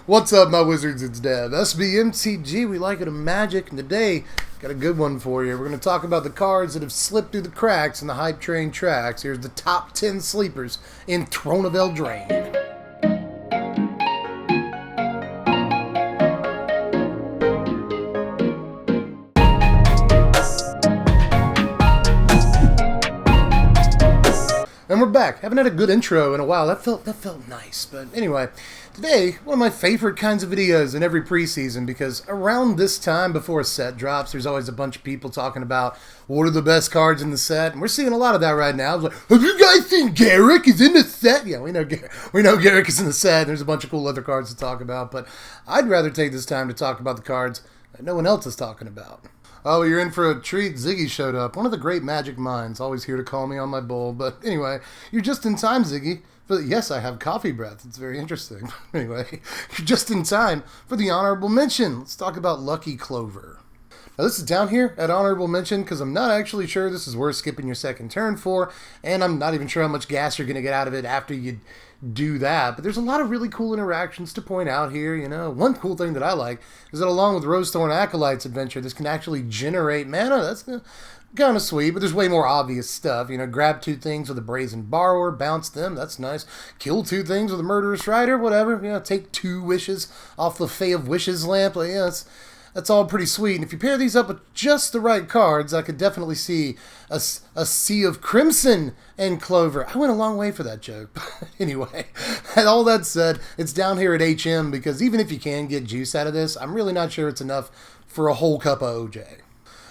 What's up, my wizards? It's Dev. Mtg, we like it in Magic, and today, got a good one for you. We're going to talk about the cards that have slipped through the cracks in the hype train tracks. Here's the top 10 sleepers in Throne of Eldraine. And we're back. Haven't had a good intro in a while. That felt nice. But anyway, today, one of my favorite kinds of videos in every preseason, because around this time before a set drops, there's always a bunch of people talking about what are the best cards in the set, and we're seeing a lot of that right now. It's like, have you guys seen Garrick is in the set? Yeah, we know Garrick is in the set. There's a bunch of cool other cards to talk about, but I'd rather take this time to talk about the cards that no one else is talking about. Oh, you're in for a treat. Ziggy showed up. One of the great magic minds. Always here to call me on my bull. But anyway, you're just in time, Ziggy. But yes, I have coffee breath. It's very interesting. Anyway, you're just in time for the honorable mention. Let's talk about Lucky Clover. Now, this is down here at honorable mention because I'm not actually sure this is worth skipping your second turn for, and I'm not even sure how much gas you're going to get out of it after you do that. But there's a lot of really cool interactions to point out here. You know, one cool thing that I like is that along with Rosethorn Acolyte's adventure, this can actually generate mana. That's kind of sweet, but there's way more obvious stuff. You know, grab two things with a Brazen Borrower, bounce them, that's nice. Kill two things with a Murderous Rider, whatever. You know, take two wishes off the Fae of Wishes lamp. Like, yeah, that's all pretty sweet. And if you pair these up with just the right cards, I could definitely see a sea of crimson and clover. I went a long way for that joke. Anyway, and all that said, it's down here at HM because even if you can get juice out of this, I'm really not sure it's enough for a whole cup of OJ.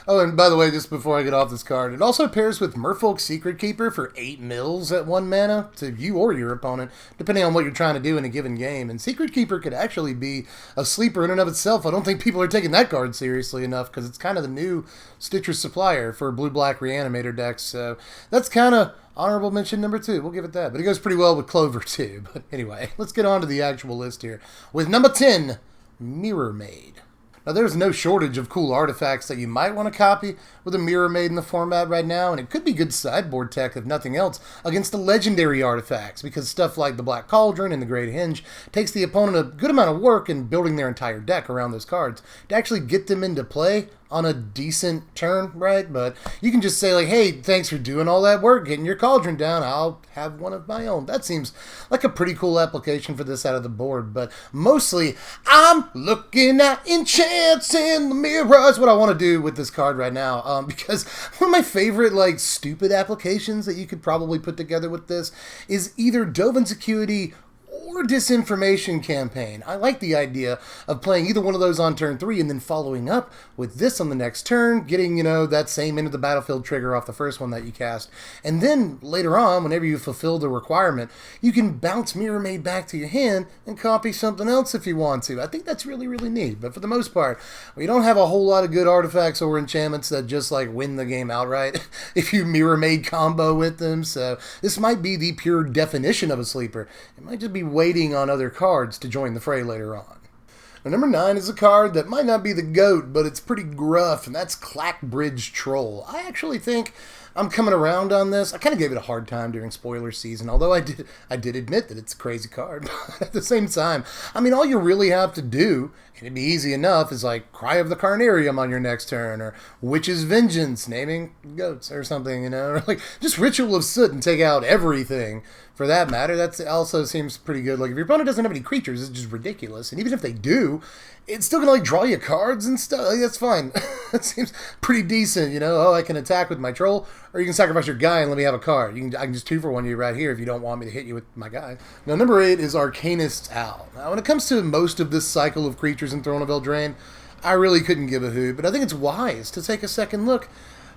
Oh, and by the way, just before I get off this card, it also pairs with Merfolk's Secret Keeper for 8 mils at 1 mana to you or your opponent, depending on what you're trying to do in a given game. And Secret Keeper could actually be a sleeper in and of itself. I don't think people are taking that card seriously enough because it's kind of the new Stitcher supplier for blue-black Reanimator decks. So that's kind of honorable mention number 2. We'll give it that. But it goes pretty well with Clover, too. But anyway, let's get on to the actual list here. With number 10, Mirror Maid. Now, there's no shortage of cool artifacts that you might want to copy with a Mirror Maid in the format right now, and it could be good sideboard tech, if nothing else, against the legendary artifacts, because stuff like the Black Cauldron and the Great Hinge takes the opponent a good amount of work in building their entire deck around those cards to actually get them into play on a decent turn, right? But you can just say, like, hey, thanks for doing all that work, getting your Cauldron down, I'll have one of my own. That seems like a pretty cool application for this out of the board, but mostly, I'm looking at enchants in the mirror is what I want to do with this card right now, because one of my favorite, like, stupid applications that you could probably put together with this is either Dovin's Acuity or Disinformation Campaign. I like the idea of playing either one of those on turn 3 and then following up with this on the next turn, getting, you know, that same into the battlefield trigger off the first one that you cast. And then later on, whenever you fulfill the requirement, you can bounce Mirror Maid back to your hand and copy something else if you want to. I think that's really, really neat. But for the most part, we don't have a whole lot of good artifacts or enchantments that just, like, win the game outright if you Mirror Maid combo with them. So this might be the pure definition of a sleeper. It might just be waiting on other cards to join the fray later on. Now, number 9 is a card that might not be the GOAT, but it's pretty gruff, and that's Clackbridge Troll. I actually think I'm coming around on this. I kind of gave it a hard time during spoiler season, although I did admit that it's a crazy card. But at the same time, I mean, all you really have to do, and it'd be easy enough, is like Cry of the Carnarium on your next turn, or Witch's Vengeance, naming goats or something, you know, or like just Ritual of Soot and take out everything. For that matter, that also seems pretty good. Like, if your opponent doesn't have any creatures, it's just ridiculous. And even if they do, it's still gonna, like, draw you cards and stuff. Like, that's fine. That seems pretty decent, you know? Oh, I can attack with my troll, or you can sacrifice your guy and let me have a card. I can just 2-for-1 you right here if you don't want me to hit you with my guy. Now, number 8 is Arcanist's Owl. Now, when it comes to most of this cycle of creatures in Throne of Eldraine, I really couldn't give a hoot, but I think it's wise to take a second look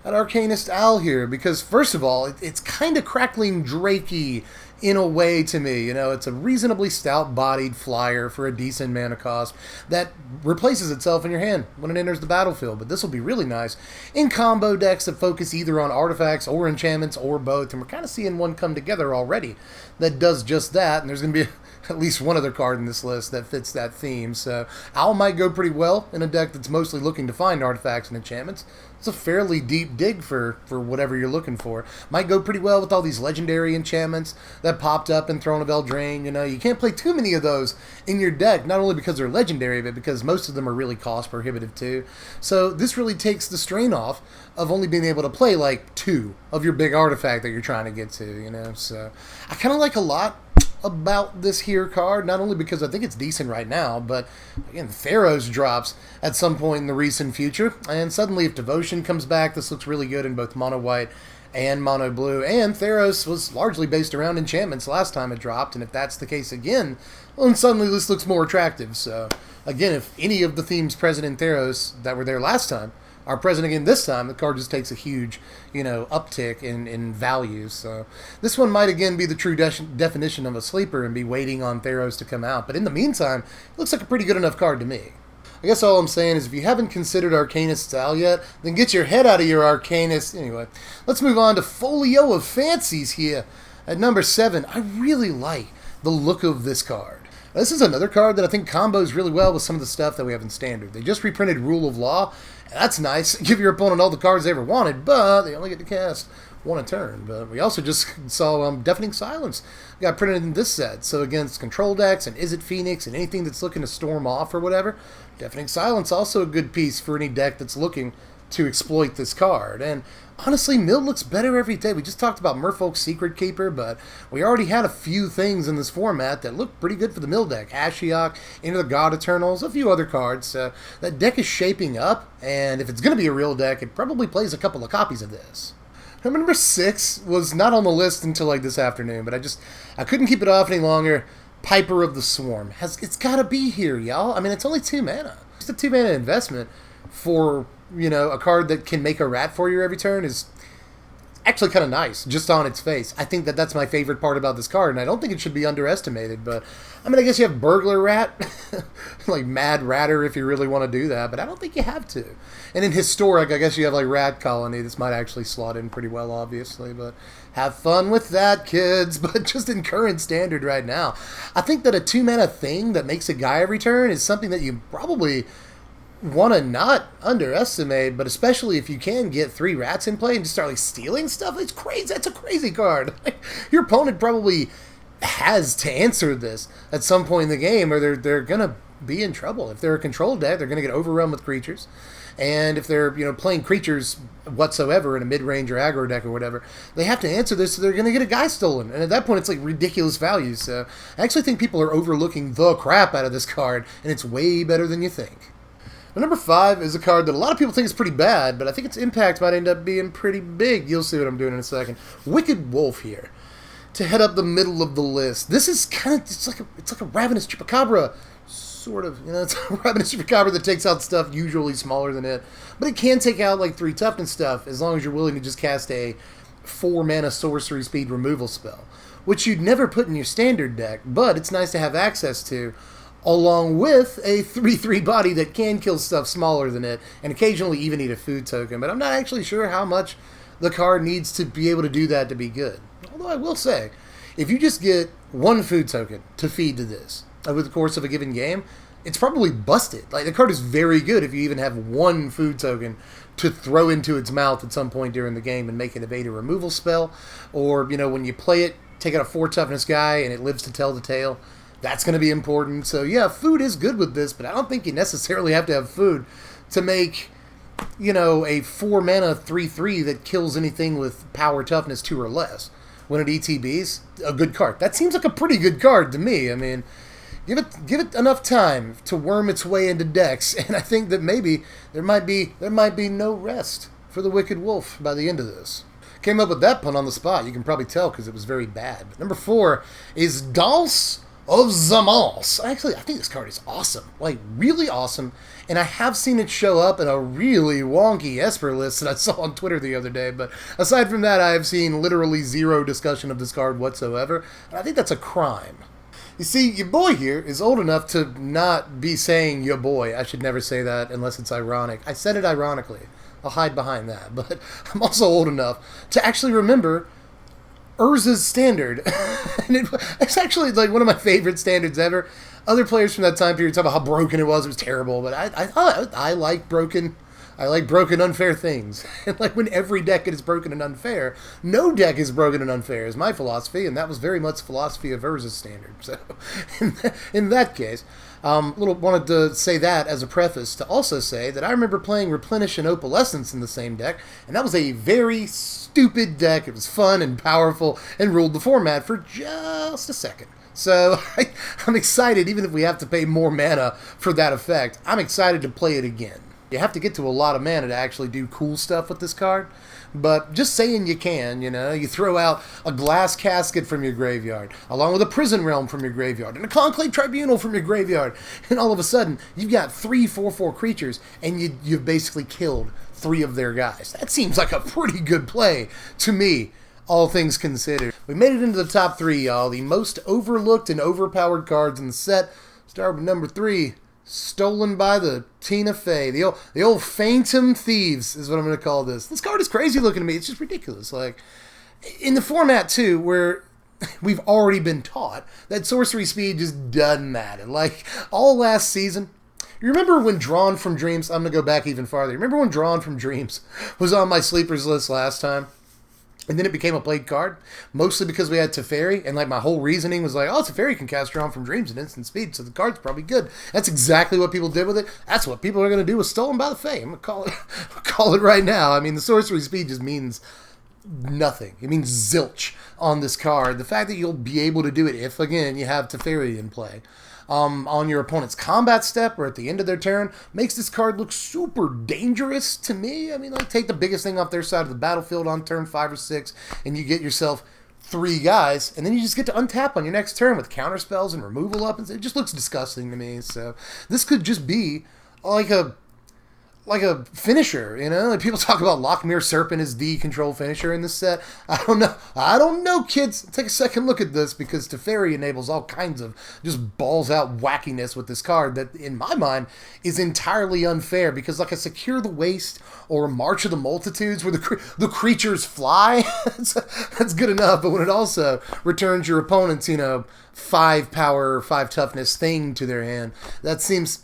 at Arcanist Owl here, because first of all, it's kind of crackling Drakey in a way to me. You know, it's a reasonably stout-bodied flyer for a decent mana cost that replaces itself in your hand when it enters the battlefield. But this will be really nice in combo decks that focus either on artifacts or enchantments or both, and we're kind of seeing one come together already that does just that, and there's going to be at least one other card in this list that fits that theme. So Owl might go pretty well in a deck that's mostly looking to find artifacts and enchantments. It's a fairly deep dig for whatever you're looking for. Might go pretty well with all these legendary enchantments that popped up in Throne of Eldraine. You know, you can't play too many of those in your deck, not only because they're legendary, but because most of them are really cost prohibitive too. So this really takes the strain off of only being able to play like 2 of your big artifact that you're trying to get to, you know. So I kind of like a lot about this here card, not only because I think it's decent right now, but again, Theros drops at some point in the recent future, and suddenly if Devotion comes back, this looks really good in both mono white and mono blue, and Theros was largely based around enchantments last time it dropped, and if that's the case again, well, then suddenly this looks more attractive. So again, if any of the themes present in Theros that were there last time are present again this time, the card just takes a huge, you know, uptick in value. So this one might again be the true definition of a sleeper and be waiting on Theros to come out. But in the meantime, it looks like a pretty good enough card to me. I guess all I'm saying is if you haven't considered Arcanist style yet, then get your head out of your Arcanist. Anyway, let's move on to Folio of Fancies here at number 7. I really like the look of this card. This is another card that I think combos really well with some of the stuff that we have in Standard. They just reprinted Rule of Law, and that's nice. Give your opponent all the cards they ever wanted, but they only get to cast 1 a turn. But we also just saw Deafening Silence got printed in this set. So against control decks and Is It Phoenix and anything that's looking to storm off or whatever, Deafening Silence also a good piece for any deck that's looking to exploit this card. And honestly, Mill looks better every day. We just talked about Merfolk's Secret Keeper, but we already had a few things in this format that look pretty good for the Mill deck. Ashiok, Into the God Eternals, a few other cards. That deck is shaping up, and if it's going to be a real deck, it probably plays a couple of copies of this. Number 6 was not on the list until like this afternoon, but I couldn't keep it off any longer. Piper of the Swarm. It's got to be here, y'all. I mean, it's only 2 mana. Just a 2 mana investment for, you know, a card that can make a rat for you every turn is actually kind of nice, just on its face. I think that that's my favorite part about this card, and I don't think it should be underestimated, but, I mean, I guess you have Burglar Rat, like Mad Ratter if you really want to do that, but I don't think you have to. And in Historic, I guess you have, like, Rat Colony. This might actually slot in pretty well, obviously, but have fun with that, kids. But just in current Standard right now, I think that a 2-mana thing that makes a guy every turn is something that you probably want to not underestimate, but especially if you can get 3 rats in play and just start like stealing stuff. It's crazy. That's a crazy card. Your opponent probably has to answer this at some point in the game, or they're gonna be in trouble. If they're a control deck, they're gonna get overrun with creatures, and if they're, you know, playing creatures whatsoever in a mid-range or aggro deck or whatever, they have to answer this, so they're gonna get a guy stolen, and at that point it's like ridiculous value. So I actually think people are overlooking the crap out of this card, and it's way better than you think. Number 5 is a card that a lot of people think is pretty bad, but I think its impact might end up being pretty big. You'll see what I'm doing in a second. Wicked Wolf here to head up the middle of the list. This is kind of, it's like a Ravenous Chupacabra, sort of. You know, it's a Ravenous Chupacabra that takes out stuff usually smaller than it, but it can take out like 3 toughness stuff as long as you're willing to just cast a 4-mana sorcery speed removal spell, which you'd never put in your Standard deck, but it's nice to have access to, along with a 3/3 body that can kill stuff smaller than it, and occasionally even eat a food token. But I'm not actually sure how much the card needs to be able to do that to be good. Although I will say, if you just get 1 food token to feed to this over the course of a given game, it's probably busted. Like, the card is very good if you even have 1 food token to throw into its mouth at some point during the game and make an evade a removal spell. Or, you know, when you play it, take out a 4 toughness guy and it lives to tell the tale. That's going to be important. So, yeah, food is good with this, but I don't think you necessarily have to have food to make, you know, a 4-mana 3/3 that kills anything with power toughness 2 or less. When it ETBs, a good card. That seems like a pretty good card to me. I mean, give it enough time to worm its way into decks, and I think that maybe there might be no rest for the Wicked Wolf by the end of this. Came up with that pun on the spot. You can probably tell because it was very bad. But number 4 is Dance of Zamals. Actually, I think this card is awesome. Like, really awesome. And I have seen it show up in a really wonky Esper list that I saw on Twitter the other day. But aside from that, I have seen literally 0 discussion of this card whatsoever. And I think that's a crime. You see, your boy here is old enough to not be saying your boy. I should never say that unless it's ironic. I said it ironically. I'll hide behind that. But I'm also old enough to actually remember Urza's standard. And it's actually like one of my favorite standards ever. Other players from that time period talk about how broken it was terrible, but I like broken. I like broken, unfair things. And like when every deck is broken and unfair, no deck is broken and unfair is my philosophy, and that was very much the philosophy of Urza's standard. So in that case, wanted to say that as a preface to also say that I remember playing Replenish and Opalescence in the same deck, and that was a very stupid deck. It was fun and powerful and ruled the format for just a second. So I'm excited, even if we have to pay more mana for that effect, I'm excited to play it again. You have to get to a lot of mana to actually do cool stuff with this card, but just saying you can, you know, you throw out a Glass Casket from your graveyard, along with a Prison Realm from your graveyard, and a Conclave Tribunal from your graveyard, and all of a sudden, you've got 3 4/4 creatures, and you've basically killed 3 of their guys. That seems like a pretty good play to me, all things considered. We made it into the top 3, y'all, the most overlooked and overpowered cards in the set. Start with number 3. Stolen by the Tina Fey. The old Phantom Thieves is what I'm going to call this. This card is crazy looking to me. It's just ridiculous. Like, in the format, too, where we've already been taught that sorcery speed just doesn't matter. Like, all last season, you remember when Drawn from Dreams, I'm going to go back even farther. Remember when Drawn from Dreams was on my sleepers list last time? And then it became a played card, mostly because we had Teferi, and like my whole reasoning was like, oh, Teferi can cast Drawn from Dreams at instant speed, so the card's probably good. That's exactly what people did with it. That's what people are going to do with Stolen by the Fae. I'm going to call it right now. I mean, the sorcery speed just means nothing. It means zilch on this card. The fact that you'll be able to do it if, again, you have Teferi in play on your opponent's combat step or at the end of their turn makes this card look super dangerous to me. I mean, like, take the biggest thing off their side of the battlefield on turn 5 or 6, and you get yourself 3 guys, and then you just get to untap on your next turn with counter spells and removal up, and it just looks disgusting to me. So this could just be like a finisher, you know? Like, people talk about Lochmere Serpent as the control finisher in this set. I don't know, kids. Take a second look at this, because Teferi enables all kinds of just balls-out wackiness with this card that, in my mind, is entirely unfair, because like a Secure the Waste or a March of the Multitudes where the creatures fly, that's good enough, but when it also returns your opponent's, 5 power, 5 toughness thing to their hand, that seems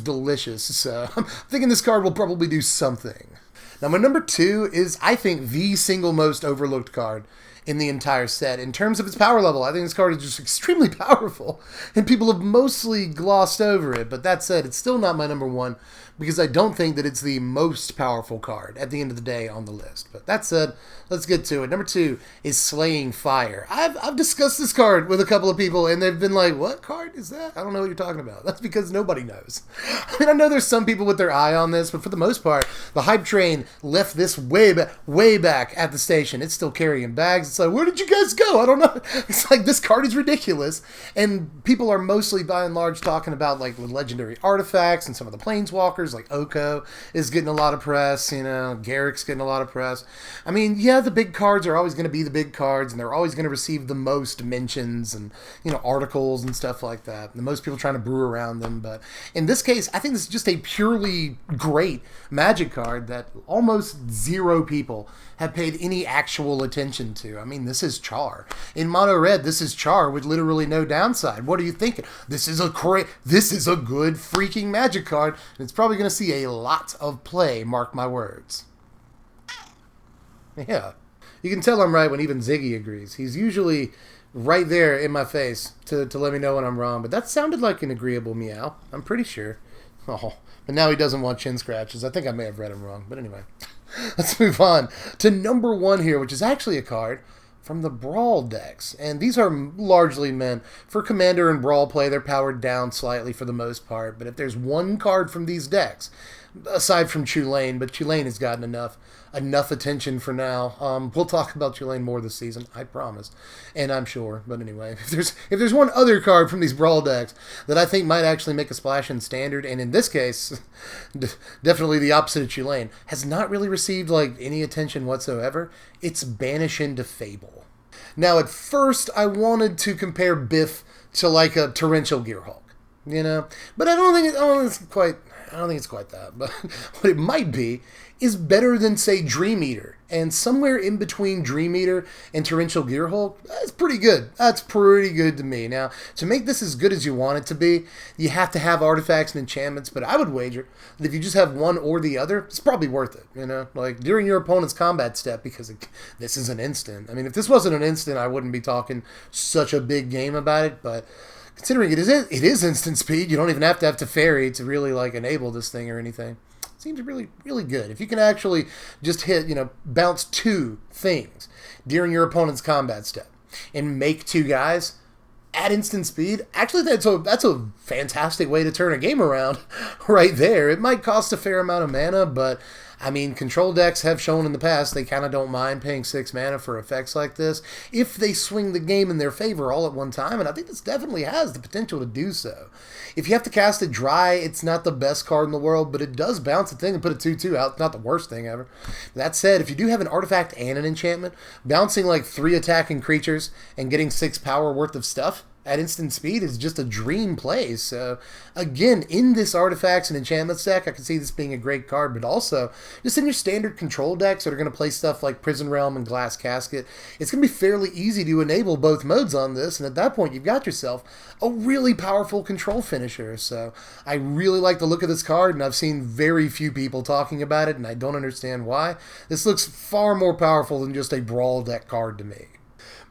delicious. So I'm thinking this card will probably do something. Now my number 2 is, I think, the single most overlooked card in the entire set. In terms of its power level, I think this card is just extremely powerful, and people have mostly glossed over it. But that said, it's still not my number 1, because I don't think that it's the most powerful card at the end of the day on the list. But that said, let's get to it. Number 2 is Slaying Fire. I've discussed this card with a couple of people, and they've been like, what card is that? I don't know what you're talking about. That's because nobody knows. I mean, I know there's some people with their eye on this, but for the most part, the hype train left this way back at the station. It's still carrying bags. It's like, where did you guys go? I don't know. It's like, this card is ridiculous, and people are mostly, by and large, talking about like the legendary artifacts and some of the planeswalkers, like Oko is getting a lot of press, Garrick's getting a lot of press. I mean, yeah, the big cards are always going to be the big cards, and they're always going to receive the most mentions and, articles and stuff like that. The most people trying to brew around them. But in this case, I think this is just a purely great Magic card that almost 0 people have paid any actual attention to. I mean, this is Char. In mono red, this is Char with literally no downside. What are you thinking? This is a good freaking Magic card, and it's probably going to see a lot of play, mark my words. Yeah. You can tell I'm right when even Ziggy agrees. He's usually right there in my face to let me know when I'm wrong, but that sounded like an agreeable meow. I'm pretty sure. Oh, but now he doesn't want chin scratches. I think I may have read him wrong, but anyway. Let's move on to number 1 here, which is actually a card from the Brawl decks. And these are largely meant for Commander and Brawl play. They're powered down slightly for the most part, but if there's one card from these decks, aside from Tulane, but Tulane has gotten enough attention for now. We'll talk about Tulane more this season, I promise, and I'm sure. But anyway, if there's one other card from these Brawl decks that I think might actually make a splash in Standard, and in this case, definitely the opposite of Tulane, has not really received like any attention whatsoever, it's Banish into Fable. Now, at first, I wanted to compare Biff to like a Torrential Gearhulk. you know. But I don't think it's quite that. But what it might be is better than, say, Dream Eater. And somewhere in between Dream Eater and Torrential Gearhulk, that's pretty good. That's pretty good to me. Now, to make this as good as you want it to be, you have to have artifacts and enchantments, but I would wager that if you just have one or the other, it's probably worth it, you know? Like, during your opponent's combat step, because this is an instant. I mean, if this wasn't an instant, I wouldn't be talking such a big game about it, but considering it is instant speed, you don't even have to have Teferi to really, like, enable this thing or anything. Seems really, really good. If you can actually just hit, bounce 2 things during your opponent's combat step and make 2 guys at instant speed, actually that's a fantastic way to turn a game around right there. It might cost a fair amount of mana, but I mean, control decks have shown in the past they kind of don't mind paying 6 mana for effects like this if they swing the game in their favor all at one time, and I think this definitely has the potential to do so. If you have to cast it dry, it's not the best card in the world, but it does bounce a thing and put a 2/2 out. It's not the worst thing ever. That said, if you do have an artifact and an enchantment, bouncing like 3 attacking creatures and getting 6 power worth of stuff at instant speed is just a dream play. So again, in this artifacts and enchantments deck, I can see this being a great card, but also just in your standard control decks that are going to play stuff like Prison Realm and Glass Casket, it's going to be fairly easy to enable both modes on this, and at that point you've got yourself a really powerful control finisher. So I really like the look of this card, and I've seen very few people talking about it, and I don't understand why. This looks far more powerful than just a brawl deck card to me.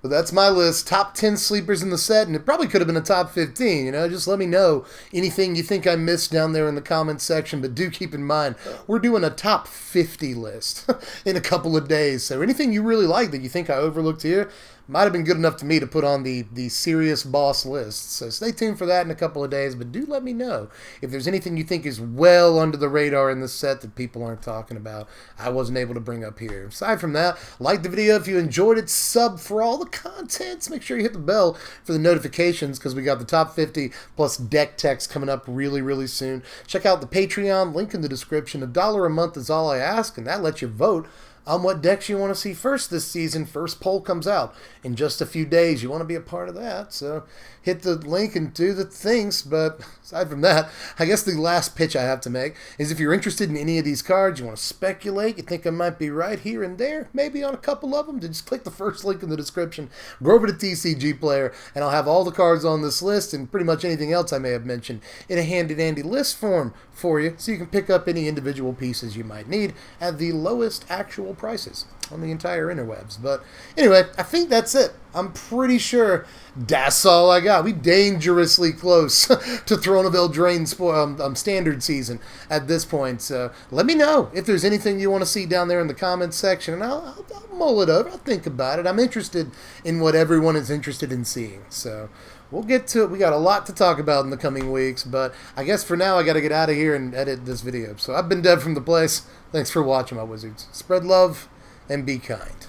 But that's my list. Top 10 sleepers in the set, and it probably could have been a top 15, Just let me know anything you think I missed down there in the comments section, but do keep in mind, we're doing a top 50 list in a couple of days. So anything you really like that you think I overlooked here might have been good enough to me to put on the serious boss list. So stay tuned for that in a couple of days, but do let me know if there's anything you think is well under the radar in this set that people aren't talking about, I wasn't able to bring up here. Aside from that, like the video if you enjoyed it, sub for all the contents, make sure you hit the bell for the notifications because we got the top 50 plus deck techs coming up really, really soon. Check out the Patreon, link in the description. $1 a month is all I ask, and that lets you vote on what decks you want to see first this season. First poll comes out in just a few days. You want to be a part of that, so hit the link and do the things. But aside from that, I guess the last pitch I have to make is if you're interested in any of these cards, you want to speculate, you think I might be right here and there, maybe on a couple of them, then just click the first link in the description, go over to TCG Player, and I'll have all the cards on this list and pretty much anything else I may have mentioned in a handy-dandy list form for you, so you can pick up any individual pieces you might need at the lowest actual prices on the entire interwebs. But anyway, I think that's it. I'm pretty sure that's all I got. We dangerously close to Throne of Eldraine standard season at this point. So let me know if there's anything you want to see down there in the comments section, and I'll mull it over. I'll think about it. I'm interested in what everyone is interested in seeing. So we'll get to it. We got a lot to talk about in the coming weeks, but I guess for now I got to get out of here and edit this video. So I've been Dev from the Place. Thanks for watching, my wizards. Spread love and be kind.